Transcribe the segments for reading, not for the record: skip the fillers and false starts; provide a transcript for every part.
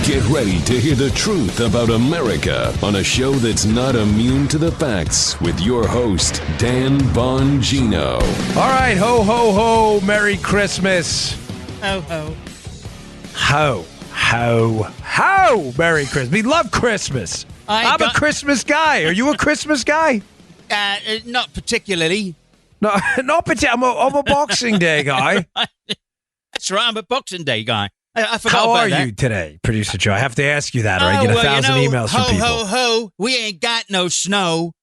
Get ready to hear the truth about America on a show that's not immune to the facts with your host, Dan Bongino. All right, ho, ho, ho, Merry Christmas. Ho, ho. Ho, ho, ho, Merry Christmas. We love Christmas. I'm a Christmas guy. Are you a Christmas guy? Not particularly. No, not particularly. I'm a Boxing Day guy. That's right, I'm a Boxing Day guy. I forgot How about are that. you today, Producer Joe? I have to ask you that, or I get 1,000 emails from people. Ho, ho, ho. We ain't got no snow.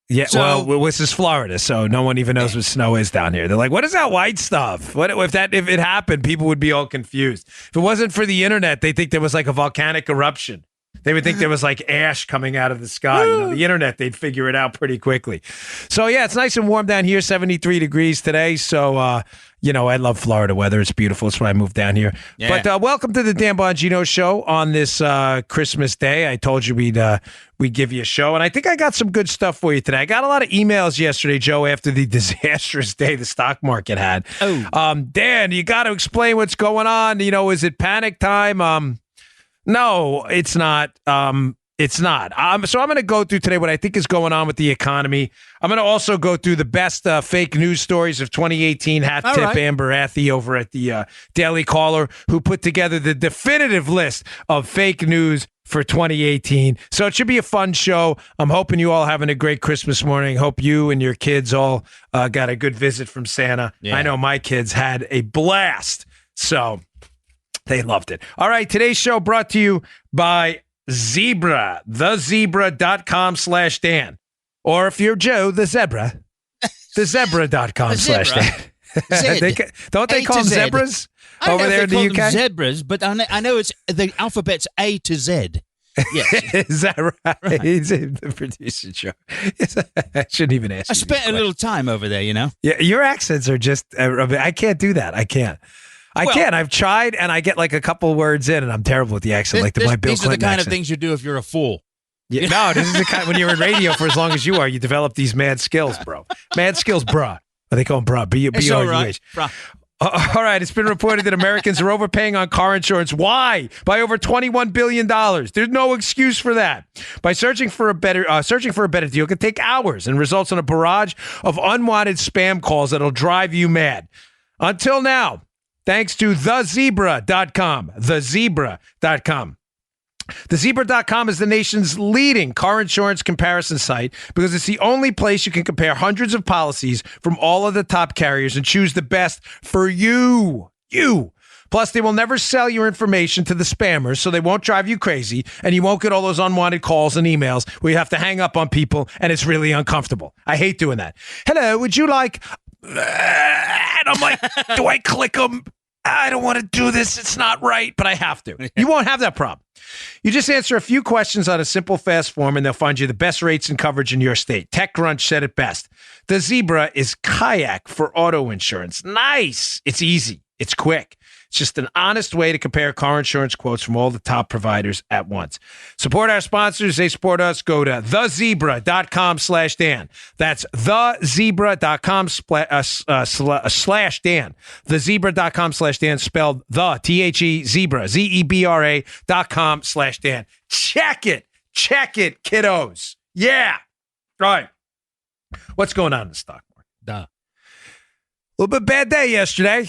Yeah, so, well, this is Florida, so no one even knows what snow is down here. They're like, what is that white stuff? What if it happened, people would be all confused. If it wasn't for the internet, they think there was like a volcanic eruption. They would think there was like ash coming out of the sky. The internet, they'd figure it out pretty quickly. So, yeah, it's nice and warm down here, 73 degrees today. So, I love Florida weather. It's beautiful. That's why I moved down here. Yeah. But welcome to the Dan Bongino Show on this Christmas Day. I told you we'd give you a show, and I think I got some good stuff for you today. I got a lot of emails yesterday, Joe, after the disastrous day the stock market had. Dan, you got to explain what's going on. Is it panic time? No, it's not. It's not. So I'm going to go through today what I think is going on with the economy. I'm going to also go through the best fake news stories of 2018. Hat tip right. Amber Athey over at the Daily Caller, who put together the definitive list of fake news for 2018. So it should be a fun show. I'm hoping you all having a great Christmas morning. Hope you and your kids all got a good visit from Santa. Yeah. I know my kids had a blast. So they loved it. All right, today's show brought to you by Zebra, thezebra.com/Dan. Or if you're Joe, the zebra, thezebra.com/Dan. Don't they call them zebras over there in the UK? Zebras, but I know it's the alphabet's A to Z. Yes. Is that right? He's the producer, Joe. I shouldn't even ask you. I spent a little time over there, Yeah, your accents are just, I can't do that. I can't. I've tried, and I get like a couple words in, and I'm terrible with the accent, like my Bill Clinton accent. These are the kind of things you do if you're a fool. Yeah, no, this is the kind when you're in radio for as long as you are, you develop these mad skills, bro. Mad skills, bruh. They call them bruh. B-R-U-H. Right. All right, it's been reported that Americans are overpaying on car insurance. Why? By over $21 billion. There's no excuse for that. By searching for a better deal can take hours and results in a barrage of unwanted spam calls that'll drive you mad. Until now. Thanks to thezebra.com. Thezebra.com. Thezebra.com is the nation's leading car insurance comparison site because it's the only place you can compare hundreds of policies from all of the top carriers and choose the best for you. Plus, they will never sell your information to the spammers, so they won't drive you crazy, and you won't get all those unwanted calls and emails where you have to hang up on people, and it's really uncomfortable. I hate doing that. Hello, would you like... And I'm like, do I click them? I don't want to do this. It's not right, but I have to. You won't have that problem. You just answer a few questions on a simple, fast form, and they'll find you the best rates and coverage in your state. TechCrunch said it best. The Zebra is kayak for auto insurance. Nice. It's easy. It's quick. It's just an honest way to compare car insurance quotes from all the top providers at once. Support our sponsors. They support us. Go to thezebra.com/Dan. That's thezebra.com/Dan. Thezebra.com/Dan, spelled Zebra, Zebra.com/Dan. Check it, kiddos. Yeah. All right. What's going on in the stock market? A little bit bad day yesterday.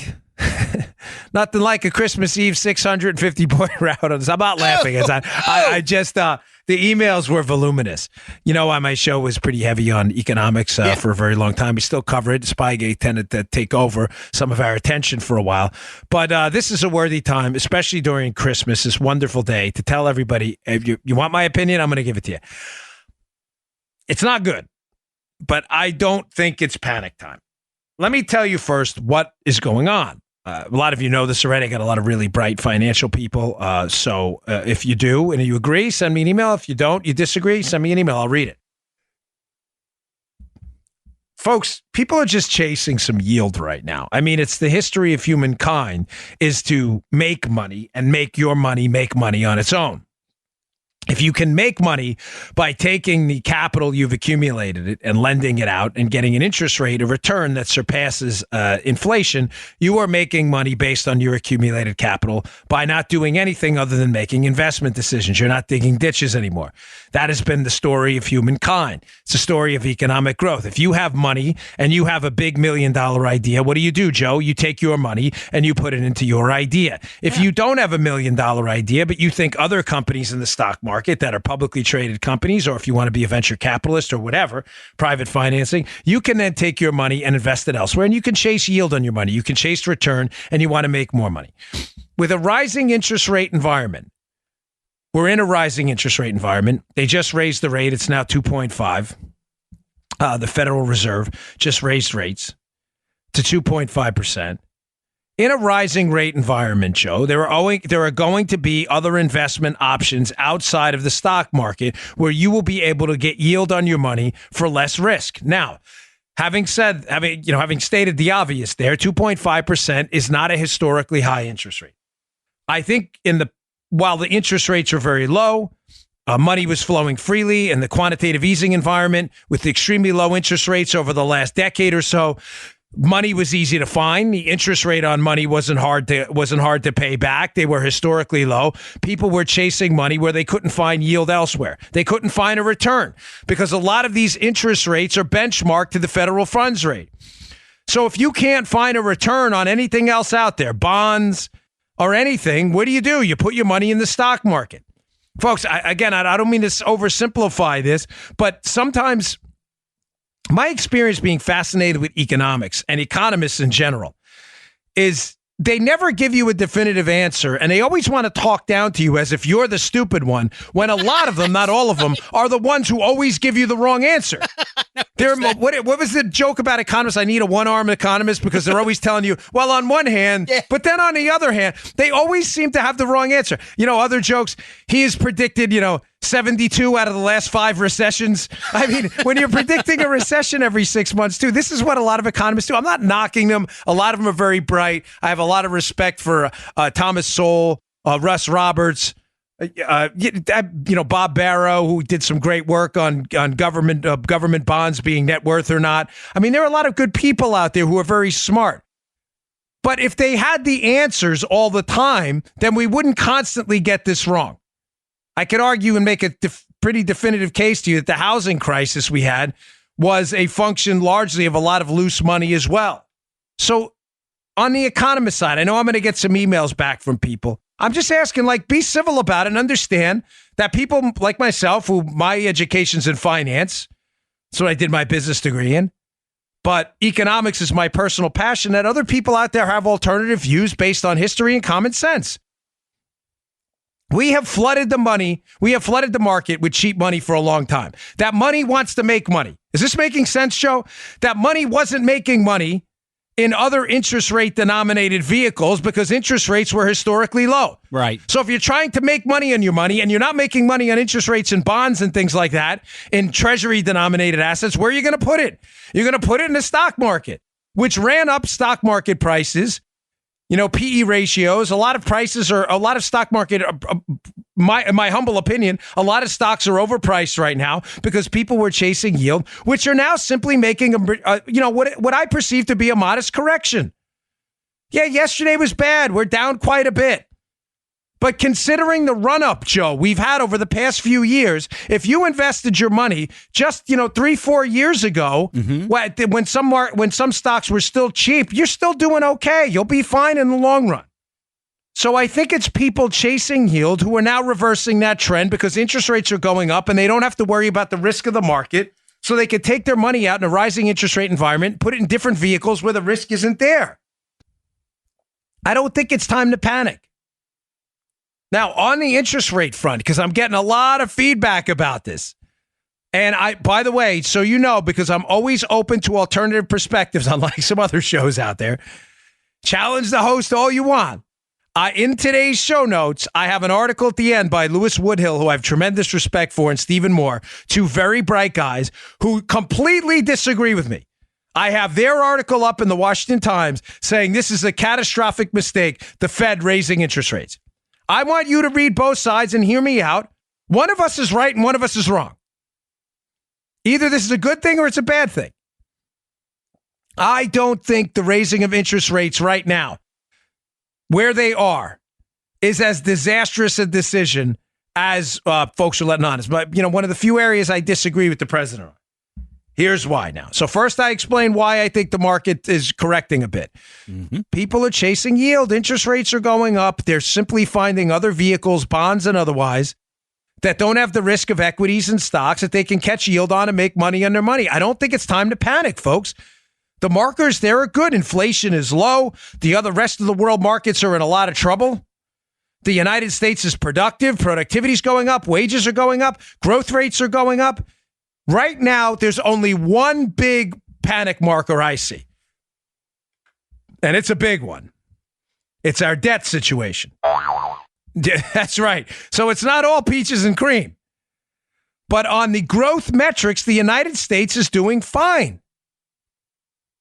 Nothing like a Christmas Eve 650-point route on this. I'm not laughing. I just, the emails were voluminous. You know why my show was pretty heavy on economics for a very long time. We still cover it. Spygate tended to take over some of our attention for a while. But this is a worthy time, especially during Christmas, this wonderful day, to tell everybody, if you want my opinion, I'm going to give it to you. It's not good, but I don't think it's panic time. Let me tell you first what is going on. A lot of you know this already. I got a lot of really bright financial people. So if you do and you agree, send me an email. If you don't, you disagree, send me an email. I'll read it. Folks, people are just chasing some yield right now. I mean, it's the history of humankind is to make money and make your money make money on its own. If you can make money by taking the capital you've accumulated it and lending it out and getting an interest rate of return that surpasses inflation, you are making money based on your accumulated capital by not doing anything other than making investment decisions. You're not digging ditches anymore. That has been the story of humankind. It's a story of economic growth. If you have money and you have a big $1 million idea, what do, Joe? You take your money and you put it into your idea. If you don't have $1 million idea, but you think other companies in the stock market that are publicly traded companies, or if you want to be a venture capitalist or whatever, private financing, you can then take your money and invest it elsewhere. And you can chase yield on your money. You can chase return, and you want to make more money. With a rising interest rate environment, we're in a rising interest rate environment. They just raised the rate. It's now 2.5. The Federal Reserve just raised rates to 2.5%. In a rising rate environment, Joe, there are going to be other investment options outside of the stock market where you will be able to get yield on your money for less risk. Now, having stated the obvious there, 2.5% is not a historically high interest rate. I think while the interest rates are very low, money was flowing freely in the quantitative easing environment with extremely low interest rates over the last decade or so. Money was easy to find. The interest rate on money wasn't hard to pay back. They were historically low. People were chasing money where they couldn't find yield elsewhere. They couldn't find a return because a lot of these interest rates are benchmarked to the federal funds rate. So if you can't find a return on anything else out there, bonds or anything, what do? You put your money in the stock market. Folks, I don't mean to oversimplify this, but sometimes my experience being fascinated with economics and economists in general is they never give you a definitive answer, and they always want to talk down to you as if you're the stupid one, when a lot of them, not all of them, are the ones who always give you the wrong answer. What was the joke about economists? I need a one-armed economist because they're always telling you, well, on one hand, but then on the other hand, they always seem to have the wrong answer. Other jokes, he has predicted, 72 out of the last 5 recessions. I mean, when you're predicting a recession every 6 months, too, this is what a lot of economists do. I'm not knocking them. A lot of them are very bright. I have a lot of respect for Thomas Sowell, Russ Roberts, Bob Barrow, who did some great work on government bonds being net worth or not. I mean, there are a lot of good people out there who are very smart. But if they had the answers all the time, then we wouldn't constantly get this wrong. I could argue and make a pretty definitive case to you that the housing crisis we had was a function largely of a lot of loose money as well. So on the economist side, I know I'm going to get some emails back from people. I'm just asking, be civil about it and understand that people like myself, who my education's in finance, that's what I did my business degree in, but economics is my personal passion, that other people out there have alternative views based on history and common sense. We have flooded the market with cheap money for a long time. That money wants to make money. Is this making sense, Joe? That money wasn't making money in other interest rate denominated vehicles because interest rates were historically low. Right. So if you're trying to make money on your money and you're not making money on interest rates and bonds and things like that in treasury denominated assets, where are you going to put it? You're going to put it in the stock market, which ran up stock market prices. PE ratios, a lot of stock market, my humble opinion, a lot of stocks are overpriced right now because people were chasing yield, which are now simply making what I perceive to be a modest correction. Yeah, yesterday was bad. We're down quite a bit. But considering the run-up, Joe, we've had over the past few years, if you invested your money just 3-4 years ago, when some stocks were still cheap, you're still doing okay. You'll be fine in the long run. So I think it's people chasing yield who are now reversing that trend because interest rates are going up and they don't have to worry about the risk of the market, so they could take their money out in a rising interest rate environment, put it in different vehicles where the risk isn't there. I don't think it's time to panic. Now, on the interest rate front, because I'm getting a lot of feedback about this, and by the way, so you know, because I'm always open to alternative perspectives, unlike some other shows out there, challenge the host all you want. In today's show notes, I have an article at the end by Louis Woodhill, who I have tremendous respect for, and Stephen Moore, 2 very bright guys who completely disagree with me. I have their article up in the Washington Times saying this is a catastrophic mistake, the Fed raising interest rates. I want you to read both sides and hear me out. One of us is right and one of us is wrong. Either this is a good thing or it's a bad thing. I don't think the raising of interest rates right now, where they are, is as disastrous a decision as folks are letting on. It's one of the few areas I disagree with the president on. Here's why now. So first, I explain why I think the market is correcting a bit. Mm-hmm. People are chasing yield. Interest rates are going up. They're simply finding other vehicles, bonds and otherwise, that don't have the risk of equities and stocks that they can catch yield on and make money on their money. I don't think it's time to panic, folks. The markers there are good. Inflation is low. The rest of the world markets are in a lot of trouble. The United States is productive. Productivity is going up. Wages are going up. Growth rates are going up. Right now, there's only one big panic marker I see. And it's a big one. It's our debt situation. That's right. So it's not all peaches and cream. But on the growth metrics, the United States is doing fine.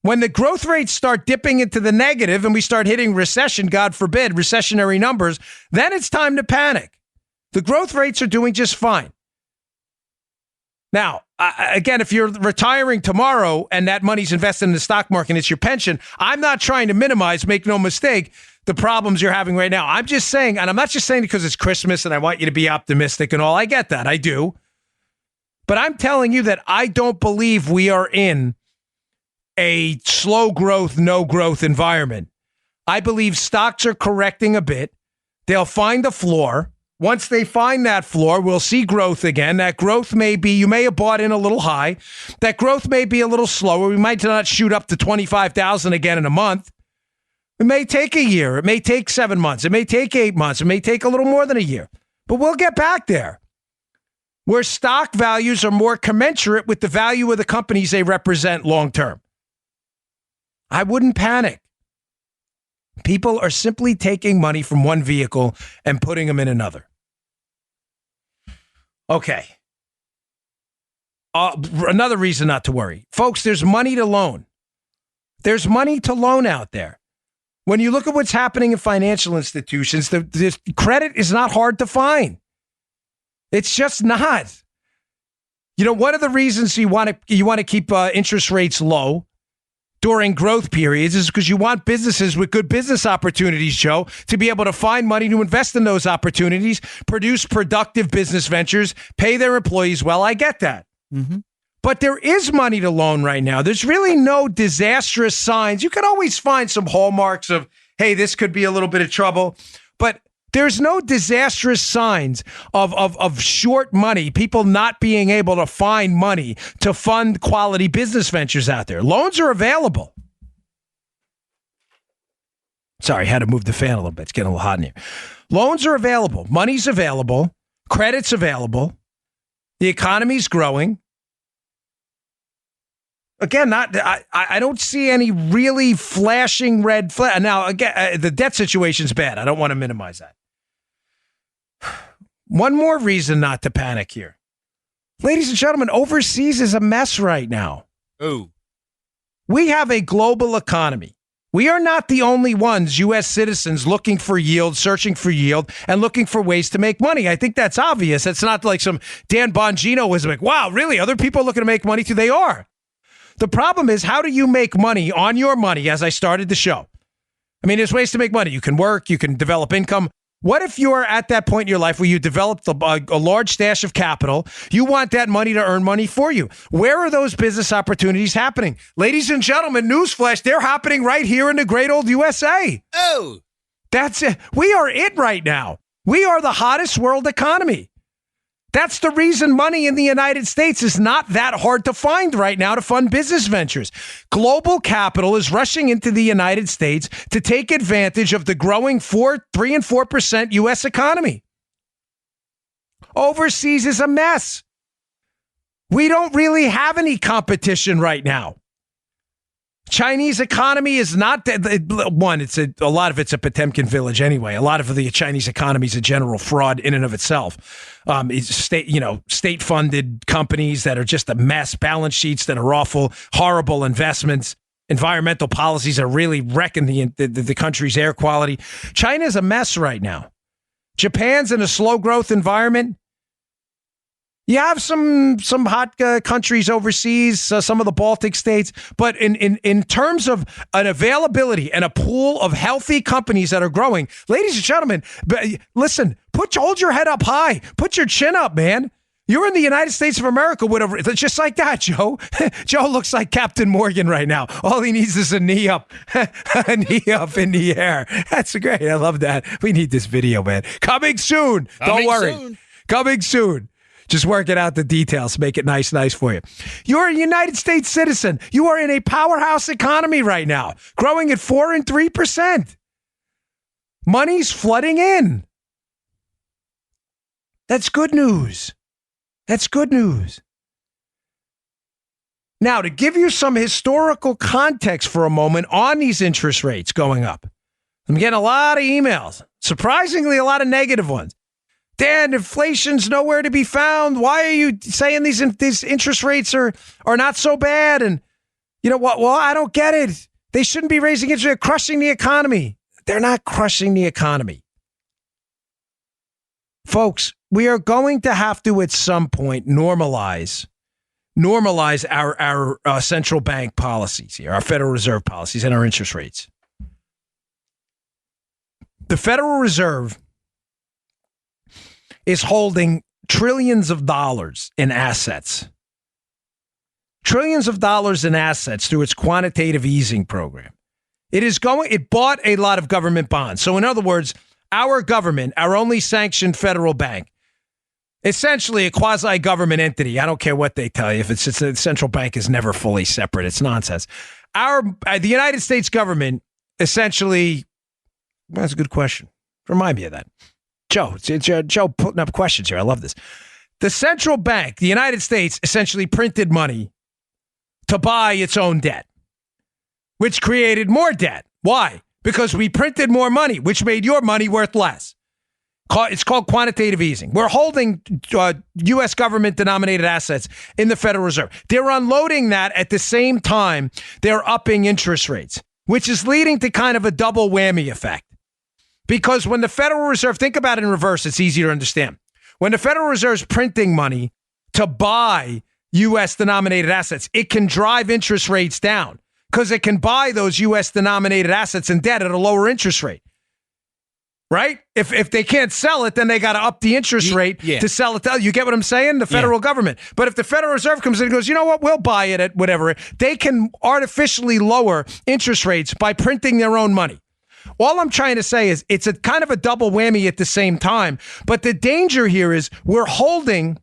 When the growth rates start dipping into the negative and we start hitting recession, God forbid, recessionary numbers, then it's time to panic. The growth rates are doing just fine. Now, again, if you're retiring tomorrow and that money's invested in the stock market and it's your pension, I'm not trying to minimize, make no mistake, the problems you're having right now. I'm just saying, and I'm not just saying because it's Christmas and I want you to be optimistic and all. I get that. I do. But I'm telling you that I don't believe we are in a slow growth, no growth environment. I believe stocks are correcting a bit. They'll find the floor. Once they find that floor, we'll see growth again. That growth may be, you may have bought in a little high. That growth may be a little slower. We might not shoot up to 25,000 again in a month. It may take a year. It may take 7 months. It may take 8 months. It may take a little more than a year. But we'll get back there, where stock values are more commensurate with the value of the companies they represent long term. I wouldn't panic. People are simply taking money from one vehicle and putting them in another. Okay. Another reason not to worry. Folks, there's money to loan. There's money to loan out there. When you look at what's happening in financial institutions, the credit is not hard to find. It's just not. One of the reasons you want to keep interest rates low during growth periods is because you want businesses with good business opportunities, Joe, to be able to find money to invest in those opportunities, produce productive business ventures, pay their employees well. I get that. Mm-hmm. But there is money to loan right now. There's really no disastrous signs. You can always find some hallmarks of, hey, this could be a little bit of trouble. But there's no disastrous signs of short money, people not being able to find money to fund quality business ventures out there. Loans are available. Sorry, I had to move the fan a little bit. It's getting a little hot in here. Loans are available. Money's available. Credit's available. The economy's growing. Again, I don't see any really flashing red flag. Now, again, the debt situation's bad. I don't want to minimize that. One more reason not to panic here. Ladies and gentlemen, overseas is a mess right now. Oh. We have a global economy. We are not the only ones, U.S. citizens, looking for yield, searching for yield, and looking for ways to make money. I think that's obvious. It's not like some Dan Bongino was like, wow, really? Other people are looking to make money too? They are. The problem is, how do you make money on your money, as I started the show? I mean, there's ways to make money. You can work, you can develop income. What if you're at that point in your life where you developed a large stash of capital? You want that money to earn money for you. Where are those business opportunities happening? Ladies and gentlemen, newsflash, they're happening right here in the great old USA. Oh. That's it. We are it right now. We are the hottest world economy. That's the reason money in the United States is not that hard to find right now to fund business ventures. Global capital is rushing into the United States to take advantage of the growing 3 and 4% U.S. economy. Overseas is a mess. We don't really have any competition right now. Chinese economy is not one. A lot of it's a Potemkin village anyway. A lot of the Chinese economy is a general fraud in and of itself. It's state-funded companies that are just a mess. Balance sheets that are awful. Horrible investments. Environmental policies are really wrecking the country's air quality. China's a mess right now. Japan's in a slow growth environment. You have some hot countries overseas, some of the Baltic states, but in terms of an availability and a pool of healthy companies that are growing, ladies and gentlemen, listen, hold your head up high, put your chin up, man. You're in the United States of America, whatever. It's just like that, Joe. Joe looks like Captain Morgan right now. All he needs is a knee up, a knee up in the air. That's great. I love that. We need this video, man. Coming soon. Don't worry. Coming soon. Just working out the details. Make it nice for you. You're a United States citizen. You are in a powerhouse economy right now, growing at 4% and 3%. Money's flooding in. That's good news. That's good news. Now, to give you some historical context for a moment on these interest rates going up, I'm getting a lot of emails, surprisingly a lot of negative ones. Dan, inflation's nowhere to be found. Why are you saying these interest rates are not so bad? And you know what? Well, I don't get it. They shouldn't be raising interest rates, crushing the economy. They're not crushing the economy. Folks, we are going to have to at some point normalize our central bank policies here, our Federal Reserve policies and our interest rates. The Federal Reserve is holding trillions of dollars in assets. Trillions of dollars in assets through its quantitative easing program. It bought a lot of government bonds. So in other words, our government, our only sanctioned federal bank, essentially a quasi-government entity. I don't care what they tell you. If it's a central bank is never fully separate. It's nonsense. The United States government essentially, that's a good question. Remind me of that. Joe putting up questions here. I love this. The central bank, the United States, essentially printed money to buy its own debt, which created more debt. Why? Because we printed more money, which made your money worth less. It's called quantitative easing. We're holding U.S. government-denominated assets in the Federal Reserve. They're unloading that at the same time they're upping interest rates, which is leading to kind of a double whammy effect. Because when the Federal Reserve, think about it in reverse, it's easier to understand. When the Federal Reserve is printing money to buy U.S.-denominated assets, it can drive interest rates down because it can buy those U.S.-denominated assets and debt at a lower interest rate. Right? If they can't sell it, then they got to up the interest rate to sell it. You get what I'm saying? The federal government. But if the Federal Reserve comes in and goes, you know what, we'll buy it at whatever, they can artificially lower interest rates by printing their own money. All I'm trying to say is it's a kind of a double whammy at the same time. But the danger here is we're holding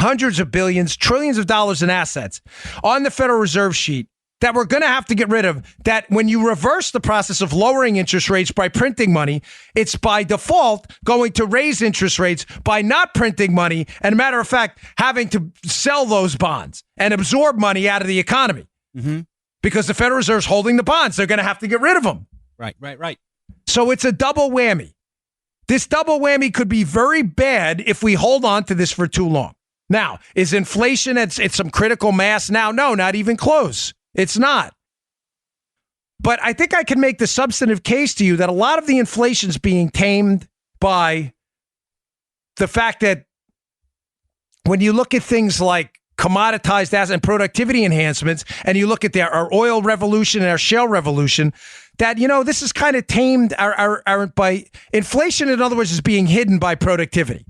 hundreds of billions, trillions of dollars in assets on the Federal Reserve sheet that we're going to have to get rid of, that when you reverse the process of lowering interest rates by printing money, it's by default going to raise interest rates by not printing money, and a matter of fact, having to sell those bonds and absorb money out of the economy. Mm-hmm. Because the Federal Reserve's holding the bonds. They're going to have to get rid of them. Right. So it's a double whammy. This double whammy could be very bad if we hold on to this for too long. Now, is inflation at some critical mass now? No, not even close. It's not. But I think I can make the substantive case to you that a lot of the inflation's being tamed by the fact that when you look at things like commoditized assets and productivity enhancements, and you look at our oil revolution and our shale revolution, that, this is kind of tamed by inflation. In other words, is being hidden by productivity.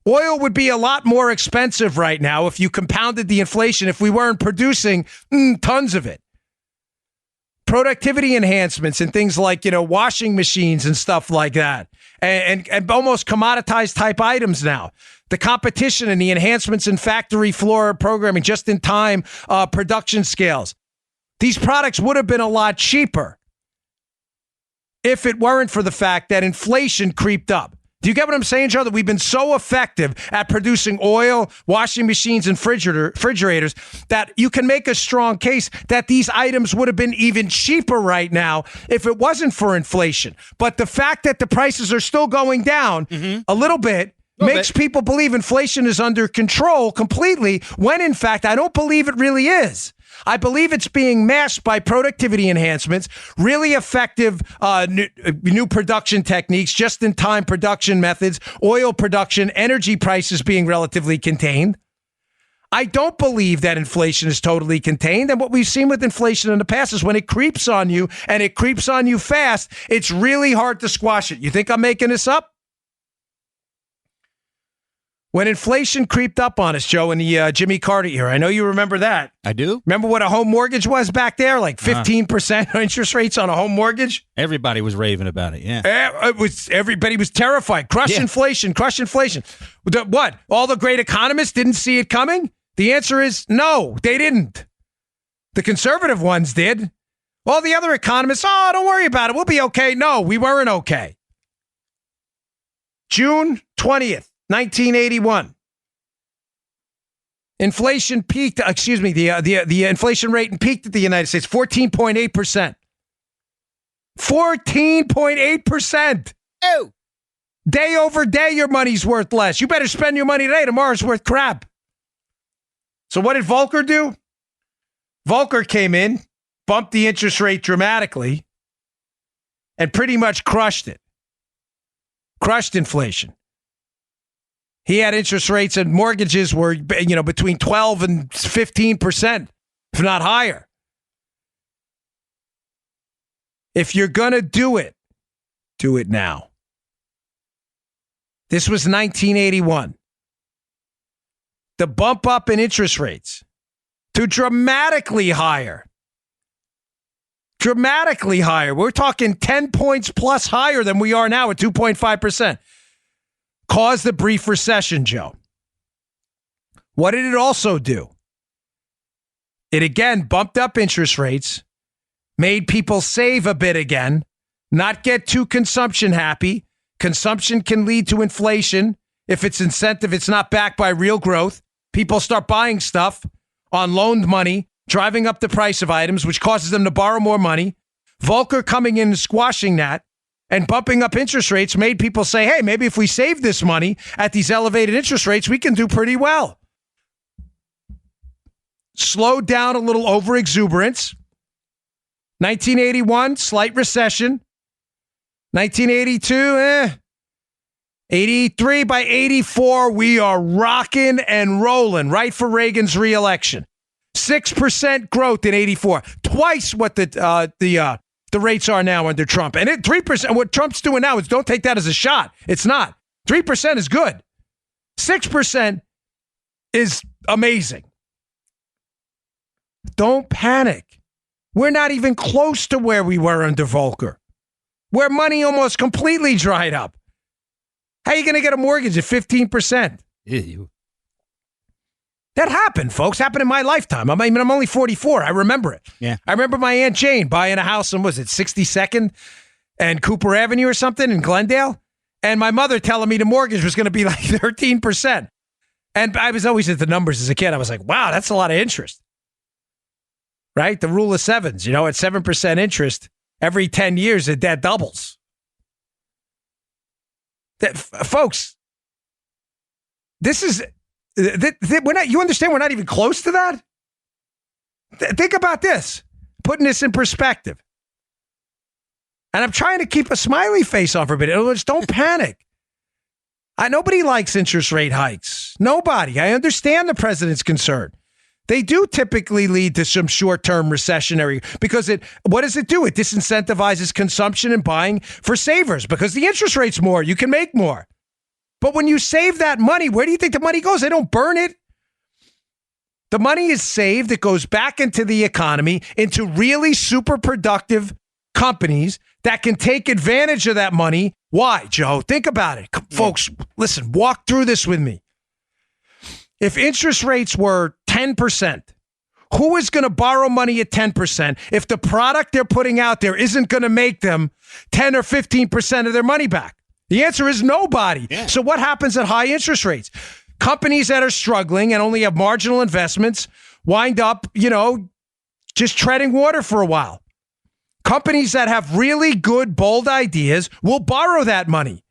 Oil would be a lot more expensive right now if you compounded the inflation, if we weren't producing tons of it. Productivity enhancements and things like, washing machines and stuff like that, and almost commoditized type items now. The competition and the enhancements in factory floor programming, just-in-time production scales. These products would have been a lot cheaper if it weren't for the fact that inflation creeped up. Do you get what I'm saying, Joe? That we've been so effective at producing oil, washing machines, and refrigerators that you can make a strong case that these items would have been even cheaper right now if it wasn't for inflation. But the fact that the prices are still going down a little bit makes people believe inflation is under control completely, when in fact, I don't believe it really is. I believe it's being masked by productivity enhancements, really effective new production techniques, just-in-time production methods, oil production, energy prices being relatively contained. I don't believe that inflation is totally contained. And what we've seen with inflation in the past is when it creeps on you, and it creeps on you fast, it's really hard to squash it. You think I'm making this up? When inflation creeped up on us, Joe, in the Jimmy Carter era, I know you remember that. I do. Remember what a home mortgage was back there? Like 15% interest rates on a home mortgage? Everybody was raving about it, yeah. Everybody was terrified. Crush inflation. What? All the great economists didn't see it coming? The answer is no, they didn't. The conservative ones did. All the other economists, don't worry about it. We'll be okay. No, we weren't okay. June 20th, 1981. Inflation peaked, the inflation rate peaked at the United States, 14.8%. 14.8%. Oh. Day over day, your money's worth less. You better spend your money today. Tomorrow's worth crap. So what did Volcker do? Volcker came in, bumped the interest rate dramatically, and pretty much crushed it. Crushed inflation. He had interest rates and mortgages were, between 12 and 15%, if not higher. If you're going to do it now. This was 1981. The bump up in interest rates to dramatically higher. Dramatically higher. We're talking 10 points plus higher than we are now at 2.5%. Caused the brief recession, Joe. What did it also do? It again bumped up interest rates, made people save a bit again, not get too consumption happy. Consumption can lead to inflation. If it's incentive, it's not backed by real growth. People start buying stuff on loaned money, driving up the price of items, which causes them to borrow more money. Volcker coming in and squashing that and bumping up interest rates made people say, hey, maybe if we save this money at these elevated interest rates, we can do pretty well. Slowed down a little overexuberance. 1981, slight recession. 1982, 83, by 84, we are rocking and rolling, right for Reagan's reelection. 6% growth in 84, twice what the rates are now under Trump. And 3%, what Trump's doing now is don't take that as a shot. It's not. 3% is good. 6% is amazing. Don't panic. We're not even close to where we were under Volcker, where money almost completely dried up. How are you going to get a mortgage at 15%? Ew. That happened, folks. Happened in my lifetime. I'm only 44. I remember it. Yeah. I remember my Aunt Jane buying a house on, was it 62nd and Cooper Avenue or something in Glendale? And my mother telling me the mortgage was going to be like 13%. And I was always at the numbers as a kid. I was like, wow, that's a lot of interest. Right? The rule of sevens, at 7% interest, every 10 years, that doubles. Folks, this is, we're not, you understand we're not even close to that? Think about this, putting this in perspective. And I'm trying to keep a smiley face on for a bit. In other words, don't panic. Nobody likes interest rate hikes. Nobody. I understand the president's concern. They do typically lead to some short-term recessionary because what does it do? It disincentivizes consumption and buying for savers because the interest rate's more. You can make more. But when you save that money, where do you think the money goes? They don't burn it. The money is saved. It goes back into the economy, into really super productive companies that can take advantage of that money. Why, Joe? Think about it. Folks, listen, walk through this with me. If interest rates were 10%, who is going to borrow money at 10% if the product they're putting out there isn't going to make them 10 or 15% of their money back? The answer is nobody. Yeah. So what happens at high interest rates? Companies that are struggling and only have marginal investments wind up, just treading water for a while. Companies that have really good, bold ideas will borrow that money.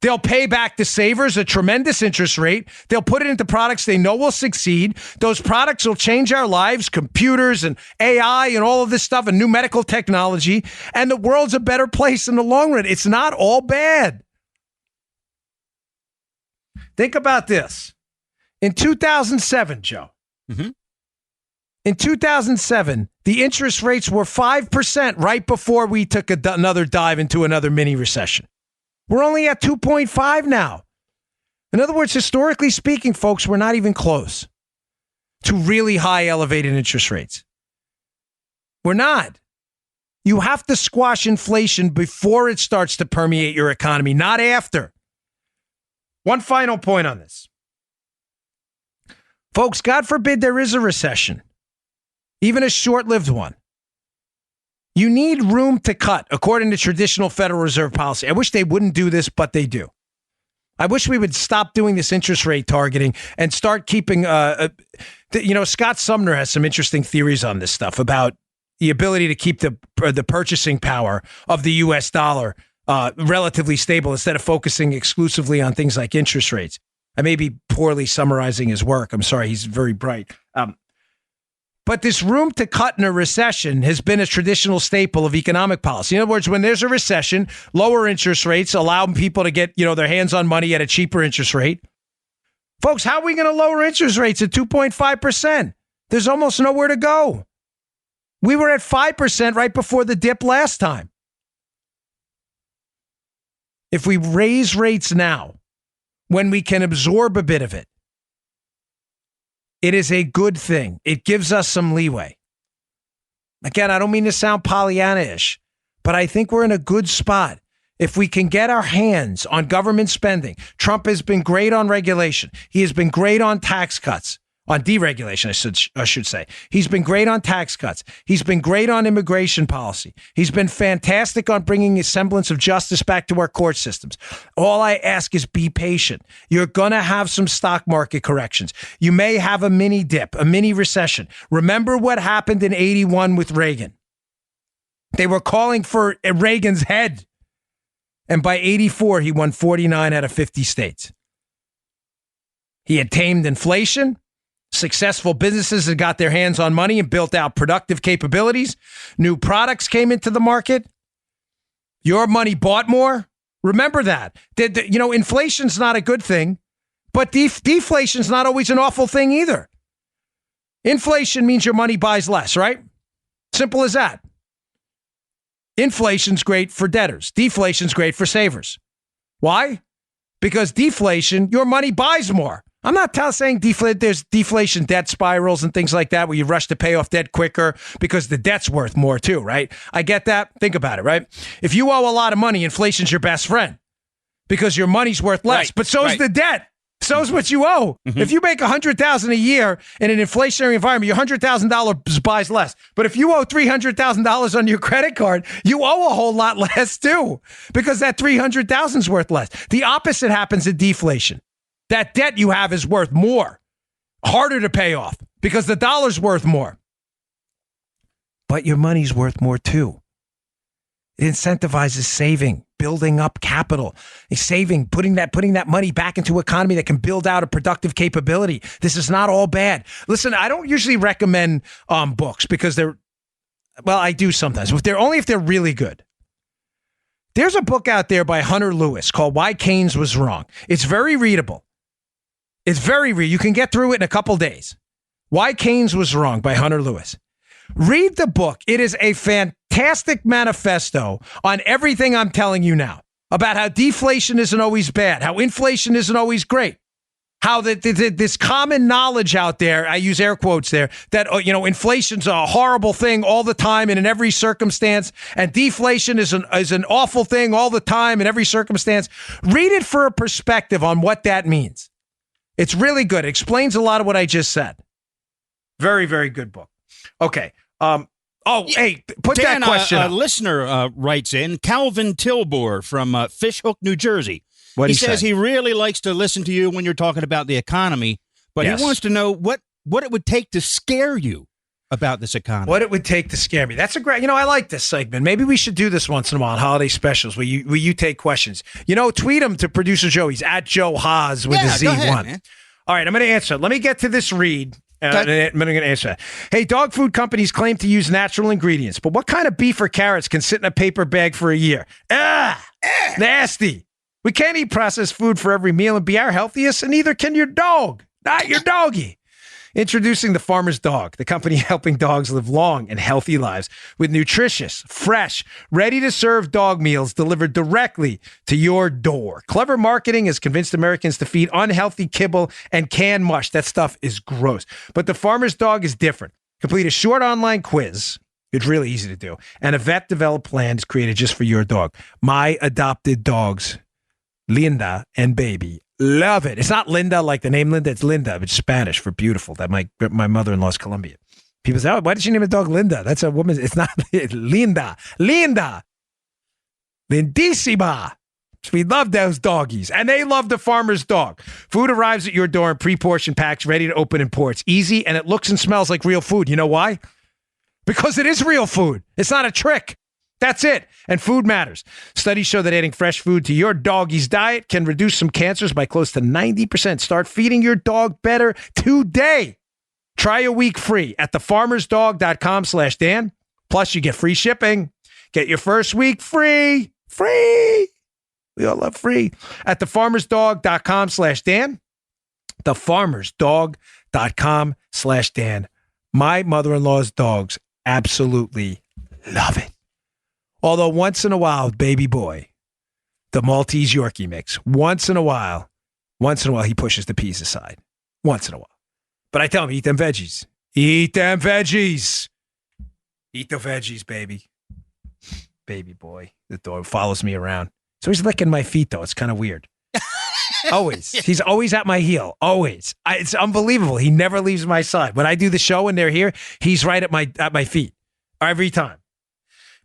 They'll pay back the savers a tremendous interest rate. They'll put it into products they know will succeed. Those products will change our lives, computers and AI and all of this stuff and new medical technology. And the world's a better place in the long run. It's not all bad. Think about this. In 2007, Joe, in 2007, the interest rates were 5% right before we took another dive into another mini recession. We're only at 2.5 now. In other words, historically speaking, folks, we're not even close to really high elevated interest rates. We're not. You have to squash inflation before it starts to permeate your economy, not after. One final point on this. Folks, God forbid there is a recession, even a short-lived one. You need room to cut, according to traditional Federal Reserve policy. I wish they wouldn't do this, but they do. I wish we would stop doing this interest rate targeting and start keeping, Scott Sumner has some interesting theories on this stuff about the ability to keep the purchasing power of the U.S. dollar relatively stable instead of focusing exclusively on things like interest rates. I may be poorly summarizing his work. I'm sorry. He's very bright. But this room to cut in a recession has been a traditional staple of economic policy. In other words, when there's a recession, lower interest rates allow people to get, their hands on money at a cheaper interest rate. Folks, how are we going to lower interest rates at 2.5%? There's almost nowhere to go. We were at 5% right before the dip last time. If we raise rates now, when we can absorb a bit of it, it is a good thing. It gives us some leeway. Again, I don't mean to sound Pollyanna-ish, but I think we're in a good spot. If we can get our hands on government spending, Trump has been great on regulation. He has been great on tax cuts, on deregulation, I should say. He's been great on tax cuts. He's been great on immigration policy. He's been fantastic on bringing a semblance of justice back to our court systems. All I ask is be patient. You're going to have some stock market corrections. You may have a mini dip, a mini recession. Remember what happened in 81 with Reagan. They were calling for Reagan's head. And by 84, he won 49 out of 50 states. He had tamed inflation. Successful businesses had got their hands on money and built out productive capabilities. New products came into the market. Your money bought more. Remember that. Inflation's not a good thing, but deflation's not always an awful thing either. Inflation means your money buys less, right? Simple as that. Inflation's great for debtors. Deflation's great for savers. Why? Because deflation, your money buys more. I'm not saying there's deflation debt spirals and things like that where you rush to pay off debt quicker because the debt's worth more too, right? I get that. Think about it, right? If you owe a lot of money, inflation's your best friend because your money's worth less, right, but so's the debt. So's what you owe. Mm-hmm. If you make $100,000 a year in an inflationary environment, your $100,000 buys less. But if you owe $300,000 on your credit card, you owe a whole lot less too because that $300,000 is worth less. The opposite happens in deflation. That debt you have is worth more, harder to pay off because the dollar's worth more. But your money's worth more too. It incentivizes saving, building up capital, saving, putting that money back into an economy that can build out a productive capability. This is not all bad. Listen, I don't usually recommend books because I do sometimes, but if they're really good. There's a book out there by Hunter Lewis called Why Keynes Was Wrong. It's very readable. You can get through it in a couple days. Why Keynes Was Wrong by Hunter Lewis. Read the book. It is a fantastic manifesto on everything I'm telling you now about how deflation isn't always bad, how inflation isn't always great, how this common knowledge out there, I use air quotes there, that, inflation's a horrible thing all the time and in every circumstance, and deflation is an awful thing all the time in every circumstance. Read it for a perspective on what that means. It's really good. It explains a lot of what I just said. Very, very good book. Okay. Hey, put Dan, that question a up. listener writes in, Calvin Tilbor from Fishhook, New Jersey. What he says he really likes to listen to you when you're talking about the economy, but Yes. he wants to know what it would take to scare you. about this economy. What it would take to scare me. That's a great, I like this segment. Maybe we should do this once in a while on holiday specials where you take questions. Tweet them to producer Joe. He's at Joe Haas with a Z1. Go ahead, man. All right, I'm going to answer. Let me get to this read. I'm going to answer that. Hey, dog food companies claim to use natural ingredients, but what kind of beef or carrots can sit in a paper bag for a year? Nasty. We can't eat processed food for every meal and be our healthiest, and neither can your dog. Not your doggy. Introducing the Farmer's Dog, the company helping dogs live long and healthy lives with nutritious, fresh, ready-to-serve dog meals delivered directly to your door. Clever marketing has convinced Americans to feed unhealthy kibble and canned mush. That stuff is gross. But the Farmer's Dog is different. Complete a short online quiz. It's really easy to do. And a vet-developed plan is created just for your dog. My adopted dogs, Linda and Baby, love it. It's not Linda like the name Linda. It's Linda. It's Spanish for beautiful. That my mother-in-law's Colombian. People say, oh, why did you name a dog Linda? That's a woman. It's not Linda. Linda. Lindissima. We love those doggies. And they love the Farmer's Dog. Food arrives at your door in pre-portioned packs, ready to open and pour. It's easy, and it looks and smells like real food. You know why? Because it is real food. It's not a trick. That's it. And food matters. Studies show that adding fresh food to your doggy's diet can reduce some cancers by close to 90%. Start feeding your dog better today. Try a week free at thefarmersdog.com/Dan. Plus, you get free shipping. Get your first week free. Free. We all love free. At thefarmersdog.com/Dan. Thefarmersdog.com/Dan. My mother-in-law's dogs absolutely love it. Although once in a while, baby boy, the Maltese Yorkie mix, once in a while, he pushes the peas aside. Once in a while. But I tell him, eat them veggies. Eat them veggies. Eat the veggies, baby. Baby boy. The dog follows me around. So he's licking my feet, though. It's kind of weird. Always. He's always at my heel. Always. It's unbelievable. He never leaves my side. When I do the show and they're here, he's right at my feet. Every time.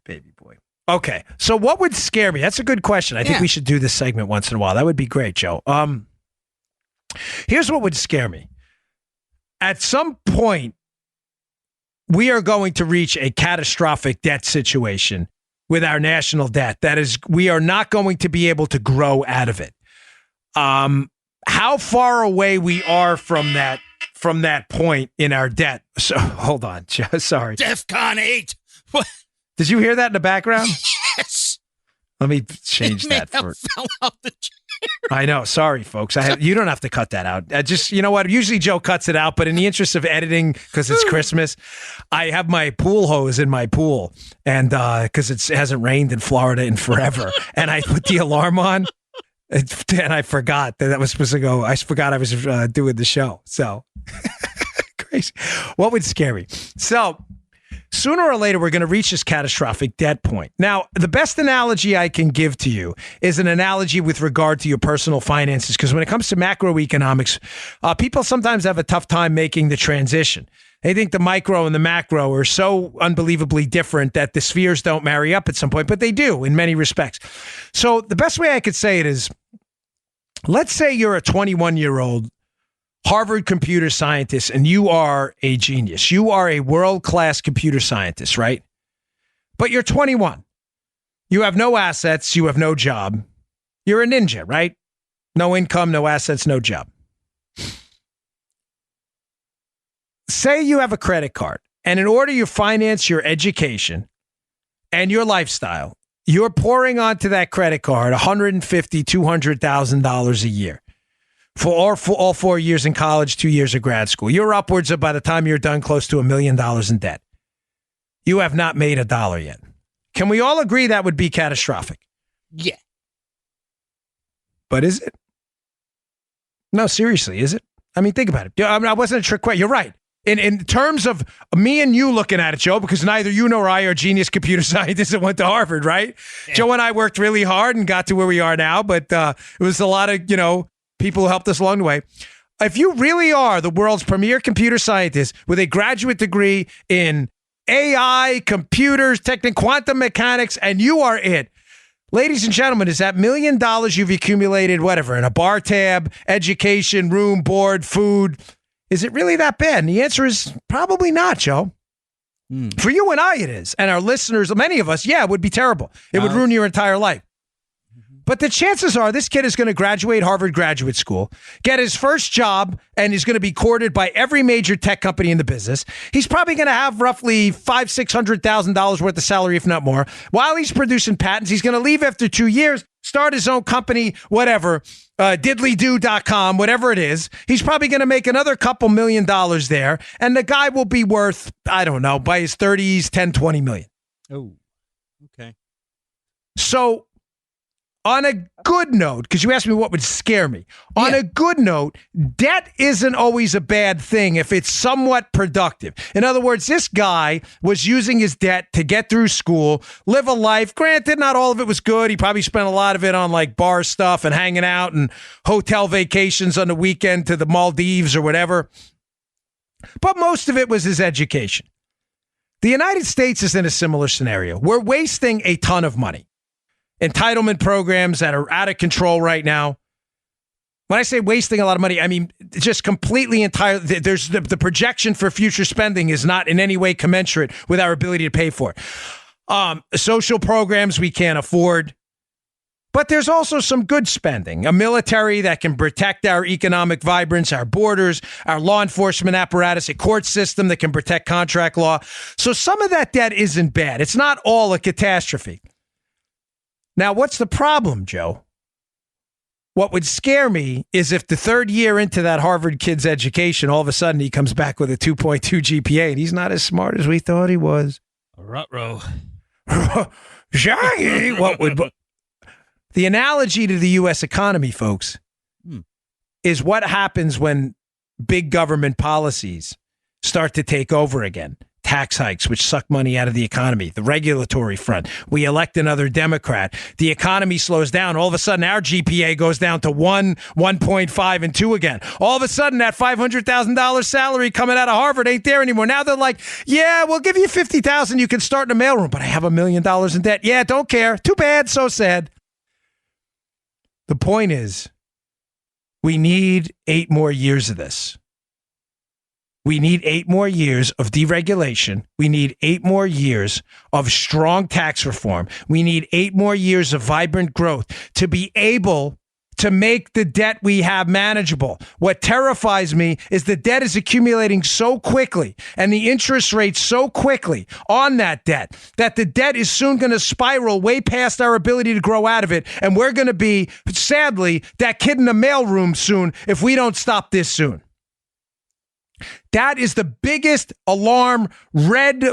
Baby boy. Okay. So what would scare me? That's a good question. I think we should do this segment once in a while. That would be great, Joe. Here's what would scare me. At some point, we are going to reach a catastrophic debt situation with our national debt. That is, we are not going to be able to grow out of it. How far away we are from that point in our debt. So hold on. Sorry. DEFCON 8. What? Did you hear that in the background? Yes. Let me change that for. Fell off the chair. I know. Sorry, folks. You don't have to cut that out. Just, you know what? Usually Joe cuts it out, but in the interest of editing, because it's Christmas, I have my pool hose in my pool, and because it hasn't rained in Florida in forever, and I put the alarm on, and I forgot that was supposed to go. I forgot I was doing the show. So crazy. What would scare me? So. Sooner or later, we're going to reach this catastrophic debt point. Now, the best analogy I can give to you is an analogy with regard to your personal finances, because when it comes to macroeconomics, people sometimes have a tough time making the transition. They think the micro and the macro are so unbelievably different that the spheres don't marry up at some point, but they do in many respects. So the best way I could say it is, let's say you're a 21-year-old Harvard computer scientist, and you are a genius. You are a world-class computer scientist, right? But you're 21. You have no assets. You have no job. You're a ninja, right? No income, no assets, no job. Say you have a credit card, and in order to finance your education and your lifestyle, you're pouring onto that credit card $150,000, $200,000 a year. For all 4 years in college, 2 years of grad school. You're upwards of, by the time you're done, close to $1 million in debt. You have not made $1 yet. Can we all agree that would be catastrophic? Yeah. But is it? No, seriously, is it? I mean, think about it. I wasn't a trick question. You're right. In terms of me and you looking at it, Joe, because neither you nor I are genius computer scientists that went to Harvard, right? Yeah. Joe and I worked really hard and got to where we are now, but it was a lot of, people who helped us along the way. If you really are the world's premier computer scientist with a graduate degree in AI, computers, quantum mechanics, and you are it, ladies and gentlemen, is that $1 million you've accumulated, whatever, in a bar tab, education, room, board, food, is it really that bad? And the answer is probably not, Joe. For you and I, it is. And our listeners, many of us, it would be terrible. It would ruin your entire life. But the chances are this kid is going to graduate Harvard Graduate School, get his first job, and he's going to be courted by every major tech company in the business. He's probably going to have roughly $500,000-$600,000 worth of salary, if not more. While he's producing patents, he's going to leave after 2 years, start his own company, whatever, diddlydoo.com, whatever it is. He's probably going to make another couple $1 million there, and the guy will be worth, I don't know, by his 30s, 10, 20 million. Oh, okay. So, on a good note, because you asked me what would scare me. On a good note, debt isn't always a bad thing if it's somewhat productive. In other words, this guy was using his debt to get through school, live a life. Granted, not all of it was good. He probably spent a lot of it on like bar stuff and hanging out and hotel vacations on the weekend to the Maldives or whatever. But most of it was his education. The United States is in a similar scenario. We're wasting a ton of money. Entitlement programs that are out of control right now. When I say wasting a lot of money, I mean just completely entirely. There's the projection for future spending is not in any way commensurate with our ability to pay for it. Social programs we can't afford. But there's also some good spending. A military that can protect our economic vibrance, our borders, our law enforcement apparatus, a court system that can protect contract law. So some of that debt isn't bad. It's not all a catastrophe. Now, what's the problem, Joe? What would scare me is if the third year into that Harvard kid's education, all of a sudden he comes back with a 2.2 GPA and he's not as smart as we thought he was. Ruh-roh. Shaggy, what would... The analogy to the U.S. economy, folks, is what happens when big government policies start to take over again. Tax hikes, which suck money out of the economy, the regulatory front. We elect another Democrat. The economy slows down. All of a sudden, our GPA goes down to 1, 1.5, and 2 again. All of a sudden, that $500,000 salary coming out of Harvard ain't there anymore. Now they're like, yeah, we'll give you $50,000. You can start in a mailroom, but I have $1 million in debt. Yeah, don't care. Too bad. So sad. The point is, we need 8 more years of this. We need 8 more years of deregulation. We need 8 more years of strong tax reform. We need 8 more years of vibrant growth to be able to make the debt we have manageable. What terrifies me is the debt is accumulating so quickly and the interest rates so quickly on that debt that the debt is soon going to spiral way past our ability to grow out of it. And we're going to be, sadly, that kid in the mailroom soon if we don't stop this soon. That is the biggest alarm, red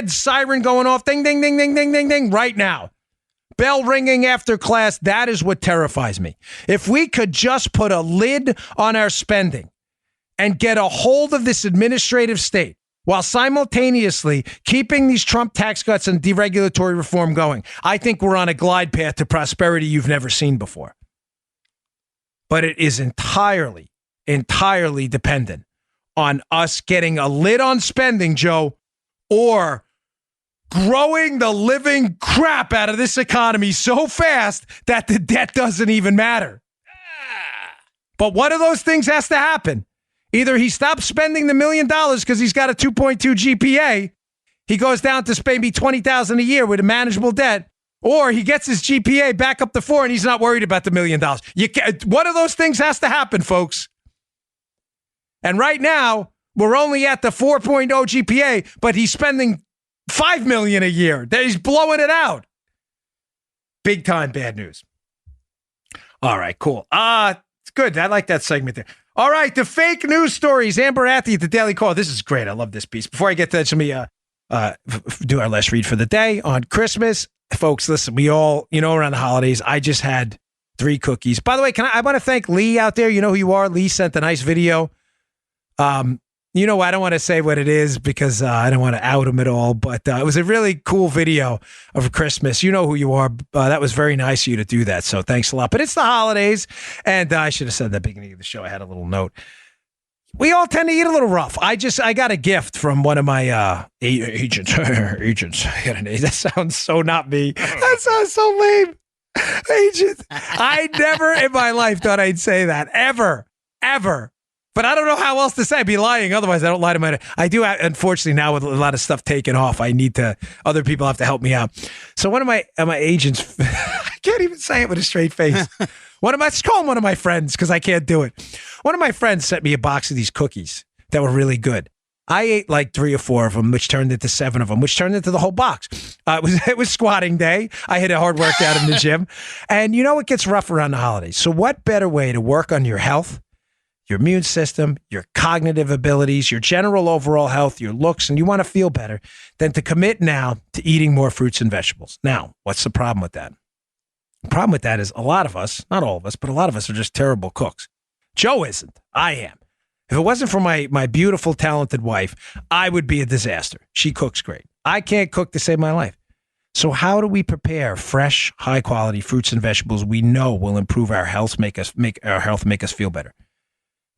siren going off, ding, ding, ding, ding, ding, ding, ding, right now. Bell ringing after class, that is what terrifies me. If we could just put a lid on our spending and get a hold of this administrative state while simultaneously keeping these Trump tax cuts and deregulatory reform going, I think we're on a glide path to prosperity you've never seen before. But it is entirely dependent on us getting a lid on spending, Joe, or growing the living crap out of this economy so fast that the debt doesn't even matter. But one of those things has to happen. Either he stops spending the $1 million because he's got a 2.2 GPA, he goes down to maybe $20,000 a year with a manageable debt, or he gets his GPA back up to 4 and he's not worried about the $1 million. One of those things has to happen, folks. And right now, we're only at the 4.0 GPA, but he's spending $5 million a year. He's blowing it out. Big time bad news. All right, cool. It's good. I like that segment there. All right, the fake news stories. Amber Athey at the Daily Call. This is great. I love this piece. Before I get to that, let me do our last read for the day on Christmas. Folks, listen, we all, around the holidays, I just had 3 cookies. By the way, I want to thank Lee out there. You know who you are. Lee sent a nice video. I don't want to say what it is because I don't want to out him at all, but it was a really cool video of Christmas. You know who you are. That was very nice of you to do that, so thanks a lot. But it's the holidays, and I should have said at the beginning of the show, I had a little note. We all tend to eat a little rough. I got a gift from one of my agents. That sounds so not me. That sounds so lame. Agent. I never in my life thought I'd say that. Ever. But I don't know how else to say. I'd be lying. Otherwise, I don't lie to my... I do, unfortunately, now with a lot of stuff taken off, other people have to help me out. So one of my agents, I can't even say it with a straight face. Let's call him one of my friends because I can't do it. One of my friends sent me a box of these cookies that were really good. I ate like 3 or 4 of them, which turned into 7 of them, which turned into the whole box. It was squatting day. I hit a hard workout in the gym. And you know it gets rough around the holidays. So what better way to work on your health, your immune system, your cognitive abilities, your general overall health, your looks, and you want to feel better than to commit now to eating more fruits and vegetables. Now, what's the problem with that? The problem with that is a lot of us, not all of us, but a lot of us are just terrible cooks. Joe isn't. I am. If it wasn't for my beautiful, talented wife, I would be a disaster. She cooks great. I can't cook to save my life. So how do we prepare fresh, high-quality fruits and vegetables we know will improve our health, make us feel better?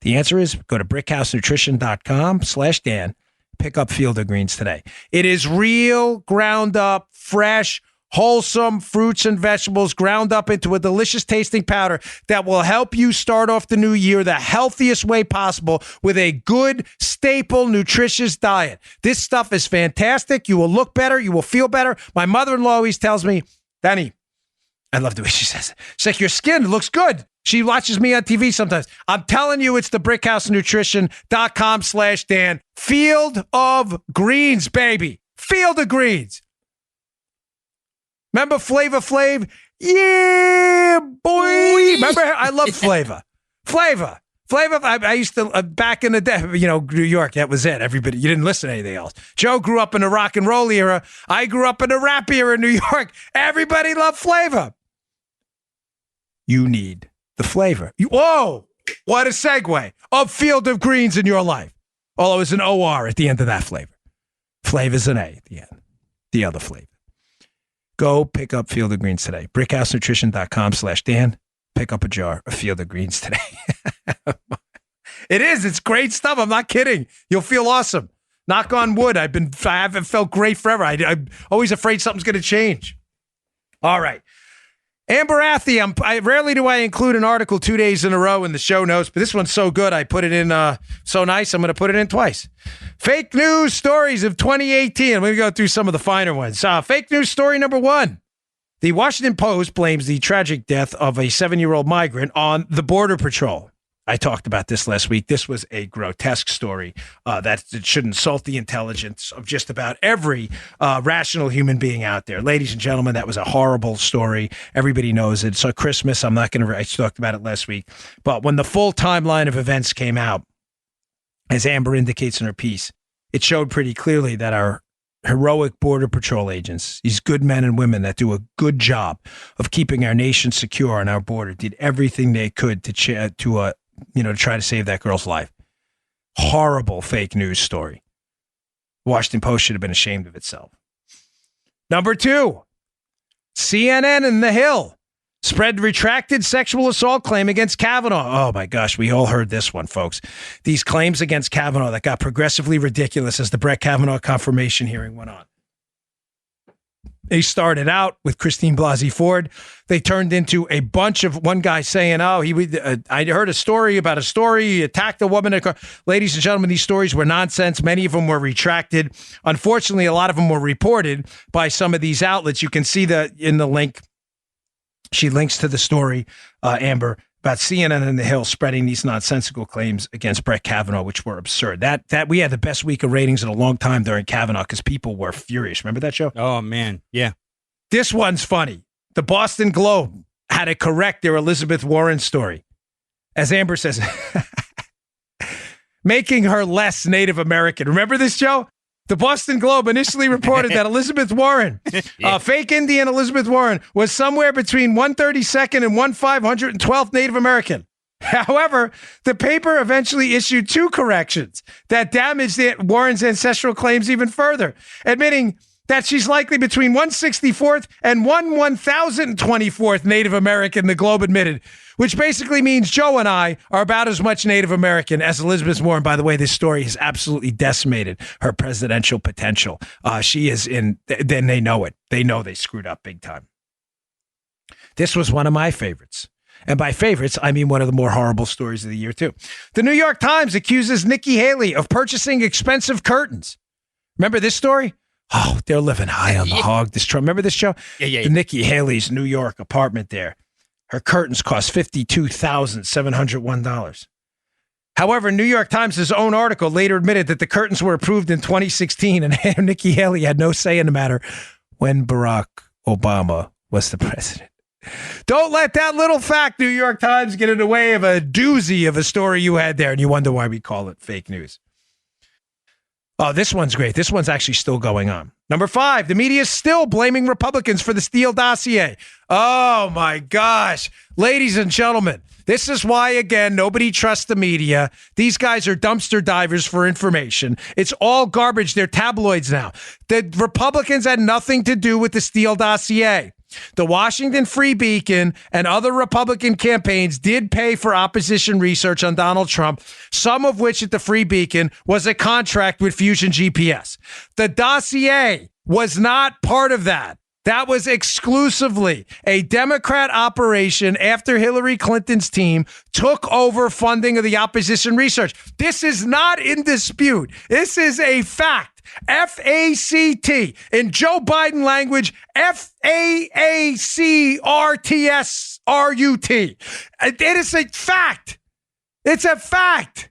The answer is go to brickhousenutrition.com/Dan, pick up Field of Greens today. It is real, ground up, fresh, wholesome fruits and vegetables ground up into a delicious tasting powder that will help you start off the new year the healthiest way possible with a good, staple, nutritious diet. This stuff is fantastic. You will look better. You will feel better. My mother-in-law always tells me, Danny, I love the way she says it. She's like, your skin looks good. She watches me on TV sometimes. I'm telling you, it's the brickhousenutrition.com/Dan. Field of Greens, baby. Field of Greens. Remember Flavor Flav? Yeah, boy. Remember, I love Flavor. Flavor. I used to, back in the day, New York, that was it. Everybody, you didn't listen to anything else. Joe grew up in the rock and roll era. I grew up in the rap era in New York. Everybody loved Flavor. You need the flavor. Whoa, what a segue of Field of Greens in your life. Although it's an OR at the end of that flavor. Flavor's an A at the end. The other flavor. Go pick up Field of Greens today. brickhousenutrition.com/Dan. Pick up a jar of Field of Greens today. It's great stuff. I'm not kidding. You'll feel awesome. Knock on wood. I haven't felt great forever. I'm always afraid something's going to change. All right. Amber Athey, rarely do I include an article 2 days in a row in the show notes, but this one's so good, I put it in so nice, I'm going to put it in twice. Fake news stories of 2018. I'm going to go through some of the finer ones. Fake news story number 1. The Washington Post blames the tragic death of a 7-year-old migrant on the Border Patrol. I talked about this last week. This was a grotesque story that should insult the intelligence of just about every rational human being out there. Ladies and gentlemen, that was a horrible story. Everybody knows it. So Christmas, I talked about it last week. But when the full timeline of events came out, as Amber indicates in her piece, it showed pretty clearly that our heroic Border Patrol agents, these good men and women that do a good job of keeping our nation secure on our border, did everything they could to try to save that girl's life. Horrible fake news story. Washington Post should have been ashamed of itself. Number 2, CNN and The Hill spread retracted sexual assault claim against Kavanaugh. Oh my gosh, we all heard this one, folks. These claims against Kavanaugh that got progressively ridiculous as the Brett Kavanaugh confirmation hearing went on. They started out with Christine Blasey Ford. They turned into a bunch of one guy saying, I heard a story about a story. He attacked a woman. Ladies and gentlemen, these stories were nonsense. Many of them were retracted. Unfortunately, a lot of them were reported by some of these outlets. You can see that in the link. She links to the story, Amber, about CNN and The Hill spreading these nonsensical claims against Brett Kavanaugh, which were absurd. That we had the best week of ratings in a long time during Kavanaugh because people were furious. Remember that show? Oh, man. Yeah. This one's funny. The Boston Globe had to correct their Elizabeth Warren story. As Amber says, making her less Native American. Remember this, Joe? The Boston Globe initially reported that Elizabeth Warren, fake Indian Elizabeth Warren, was somewhere between 132nd and 1,512th Native American. However, the paper eventually issued 2 corrections that damaged Warren's ancestral claims even further, admitting that she's likely between 164th and 1,024th Native American, the Globe admitted, which basically means Joe and I are about as much Native American as Elizabeth Warren. By the way, this story has absolutely decimated her presidential potential. She is then they know it. They know they screwed up big time. This was one of my favorites. And by favorites, I mean one of the more horrible stories of the year, too. The New York Times accuses Nikki Haley of purchasing expensive curtains. Remember this story? Oh, they're living high on the hog. Remember this show? Yeah. The Nikki Haley's New York apartment there. Her curtains cost $52,701. However, New York Times' own article later admitted that the curtains were approved in 2016 and Nikki Haley had no say in the matter when Barack Obama was the president. Don't let that little fact, New York Times, get in the way of a doozy of a story you had there, and you wonder why we call it fake news. Oh, this one's great. This one's actually still going on. Number 5, the media is still blaming Republicans for the Steele dossier. Oh, my gosh. Ladies and gentlemen, this is why, again, nobody trusts the media. These guys are dumpster divers for information. It's all garbage. They're tabloids now. The Republicans had nothing to do with the Steele dossier. The Washington Free Beacon and other Republican campaigns did pay for opposition research on Donald Trump, some of which at the Free Beacon was a contract with Fusion GPS. The dossier was not part of that. That was exclusively a Democrat operation after Hillary Clinton's team took over funding of the opposition research. This is not in dispute. This is a fact. F-A-C-T. In Joe Biden language, F-A-A-C-R-T-S-R-U-T. It is a fact. It's a fact.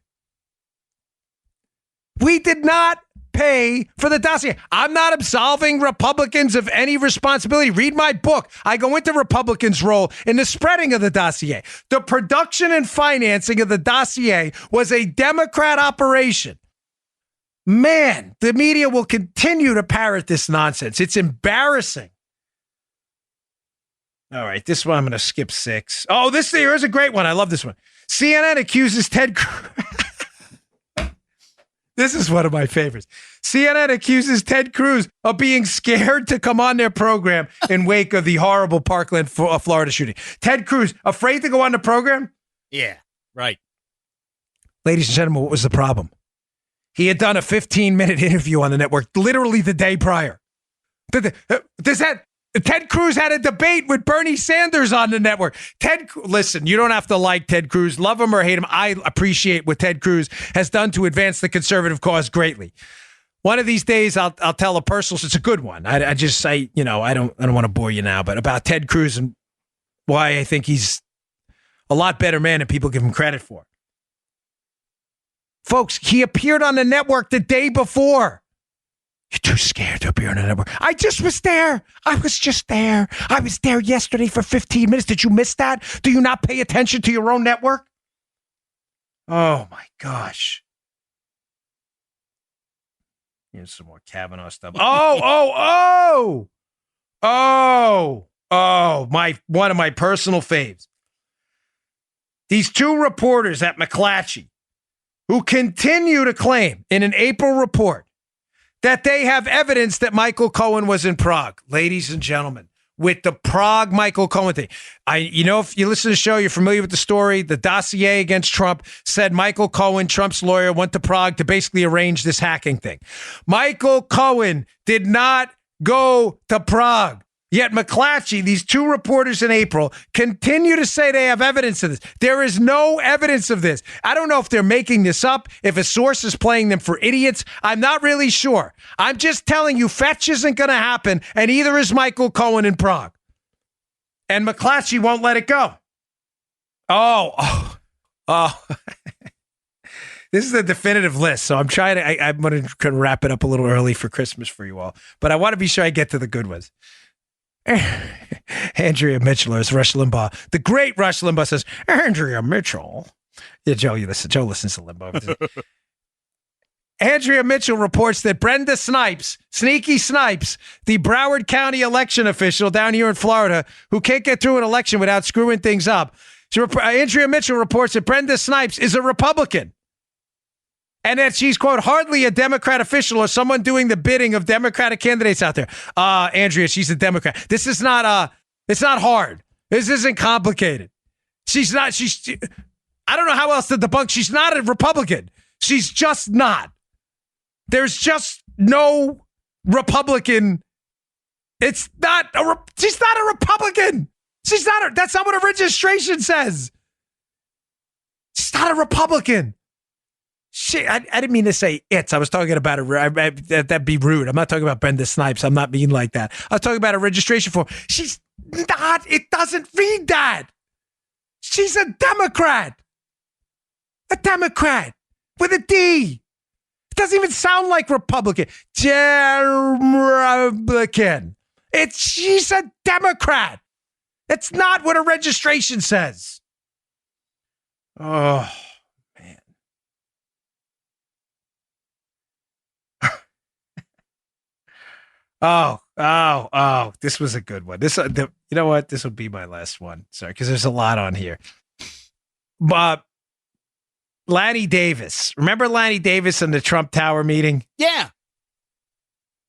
We did not pay for the dossier. I'm not absolving Republicans of any responsibility. Read my book. I go into Republicans' role in the spreading of the dossier. The production and financing of the dossier was a Democrat operation. Man, the media will continue to parrot this nonsense. It's embarrassing. All right, this one I'm going to skip 6. Oh, here's a great one. I love this one. CNN accuses Ted Cruz. This is one of my favorites. CNN accuses Ted Cruz of being scared to come on their program in wake of the horrible Parkland, Florida shooting. Ted Cruz, afraid to go on the program? Yeah, right. Ladies and gentlemen, what was the problem? He had done a 15-minute interview on the network literally the day prior. Ted Cruz had a debate with Bernie Sanders on the network. Listen, you don't have to like Ted Cruz. Love him or hate him. I appreciate what Ted Cruz has done to advance the conservative cause greatly. One of these days, I'll tell a personal. It's a good one. I don't want to bore you now, but about Ted Cruz and why I think he's a lot better man than people give him credit for. Folks, he appeared on the network the day before. You're too scared to appear on the network. I just was there. I was just there. I was there yesterday for 15 minutes. Did you miss that? Do you not pay attention to your own network? Oh, my gosh. Here's some more Kavanaugh stuff. Oh, one of my personal faves. These 2 reporters at McClatchy who continue to claim in an April report that they have evidence that Michael Cohen was in Prague. Ladies and gentlemen, with the Prague Michael Cohen thing. If you listen to the show, you're familiar with the story. The dossier against Trump said Michael Cohen, Trump's lawyer, went to Prague to basically arrange this hacking thing. Michael Cohen did not go to Prague. Yet McClatchy, these 2 reporters in April, continue to say they have evidence of this. There is no evidence of this. I don't know if they're making this up, if a source is playing them for idiots. I'm not really sure. I'm just telling you, fetch isn't going to happen, and either is Michael Cohen in Prague. And McClatchy won't let it go. Oh. This is a definitive list, so I'm going to wrap it up a little early for Christmas for you all. But I want to be sure I get to the good ones. Andrea Mitchell, as Rush Limbaugh, the great Rush Limbaugh says, Andrea Mitchell. Yeah, Joe listens to Limbaugh. Andrea Mitchell reports that Brenda Snipes, Sneaky Snipes, the Broward County election official down here in Florida, who can't get through an election without screwing things up. Andrea Mitchell reports that Brenda Snipes is a Republican. And that she's, quote, hardly a Democrat official or someone doing the bidding of Democratic candidates out there. Andrea, she's a Democrat. This is not, it's not hard. This isn't complicated. I don't know how else to debunk. She's not a Republican. She's just not. There's just no Republican. She's not a Republican. She's not. That's not what her registration says. She's not a Republican. I didn't mean to say it. I was talking about that'd be rude. I'm not talking about Brenda Snipes. I'm not mean like that. I was talking about a registration form. She's not. It doesn't read that. She's a Democrat. A Democrat with a D. It doesn't even sound like Republican. Republican. She's a Democrat. It's not what her registration says. Oh, man. Oh, this was a good one. You know what? This will be my last one. Sorry, because there's a lot on here. Lanny Davis. Remember Lanny Davis in the Trump Tower meeting? Yeah.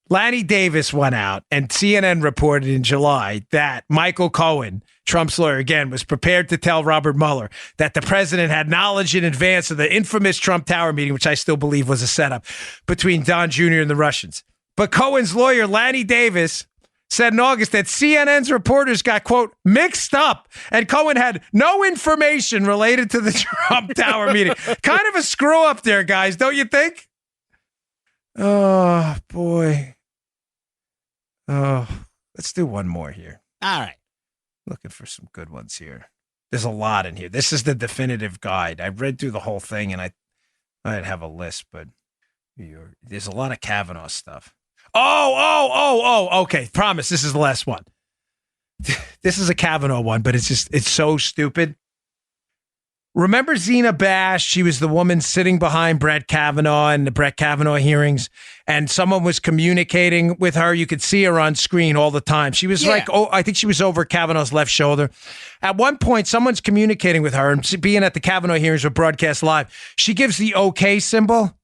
Lanny Davis went out, and CNN reported in July that Michael Cohen, Trump's lawyer, again, was prepared to tell Robert Mueller that the president had knowledge in advance of the infamous Trump Tower meeting, which I still believe was a setup between Don Jr. and the Russians. But Cohen's lawyer, Lanny Davis, said in August that CNN's reporters got, quote, mixed up, and Cohen had no information related to the Trump Tower meeting. Kind of a screw up there, guys, don't you think? Oh, boy. Oh, let's do one more here. All right. Looking for some good ones here. There's a lot in here. This is the definitive guide. I read through the whole thing, and I'd have a list, but there's a lot of Kavanaugh stuff. Okay. Promise, this is the last one. This is a Kavanaugh one, but it's so stupid. Remember Zena Bash? She was the woman sitting behind Brett Kavanaugh in the Brett Kavanaugh hearings, and someone was communicating with her. You could see her on screen all the time. She was I think she was over Kavanaugh's left shoulder. At one point, someone's communicating with her, and being at the Kavanaugh hearings were broadcast live. She gives the OK symbol.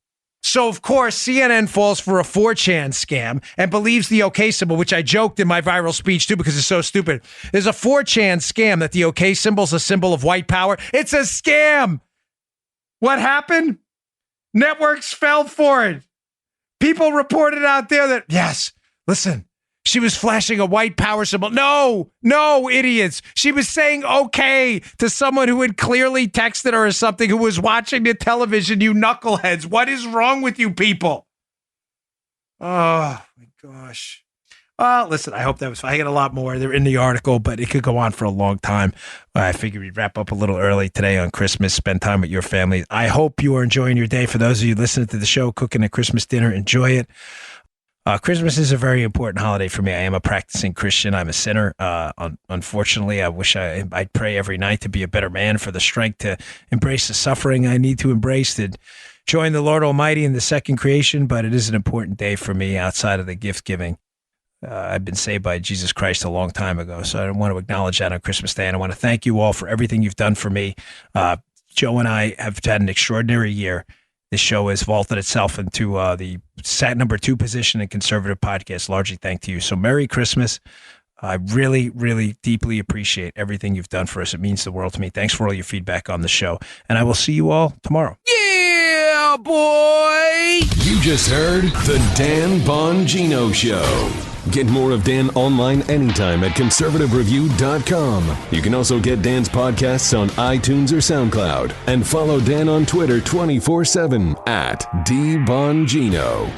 So, of course, CNN falls for a 4chan scam and believes the OK symbol, which I joked in my viral speech, too, because it's so stupid. There's a 4chan scam that the OK symbol is a symbol of white power. It's a scam. What happened? Networks fell for it. People reported out there that, yes, listen, she was flashing a white power symbol. No, idiots. She was saying okay to someone who had clearly texted her or something, who was watching the television, you knuckleheads. What is wrong with you people? Oh, my gosh. Well, listen, I hope that was fun. I got a lot more. They're in the article, but it could go on for a long time. I figured we'd wrap up a little early today on Christmas, spend time with your family. I hope you are enjoying your day. For those of you listening to the show, cooking a Christmas dinner, enjoy it. Christmas is a very important holiday for me. I am a practicing Christian. I'm a sinner. Unfortunately, I wish I'd pray every night to be a better man, for the strength to embrace the suffering I need to embrace, to join the Lord Almighty in the second creation. But it is an important day for me outside of the gift giving. I've been saved by Jesus Christ a long time ago, so I want to acknowledge that on Christmas Day. And I want to thank you all for everything you've done for me. Joe and I have had an extraordinary year. This show has vaulted itself into the number 2 position in conservative podcasts, largely thanks to you. So Merry Christmas. I really, really deeply appreciate everything you've done for us. It means the world to me. Thanks for all your feedback on the show. And I will see you all tomorrow. Yeah, boy! You just heard The Dan Bongino Show. Get more of Dan online anytime at conservativereview.com. You can also get Dan's podcasts on iTunes or SoundCloud. And follow Dan on Twitter 24/7 at DBongino.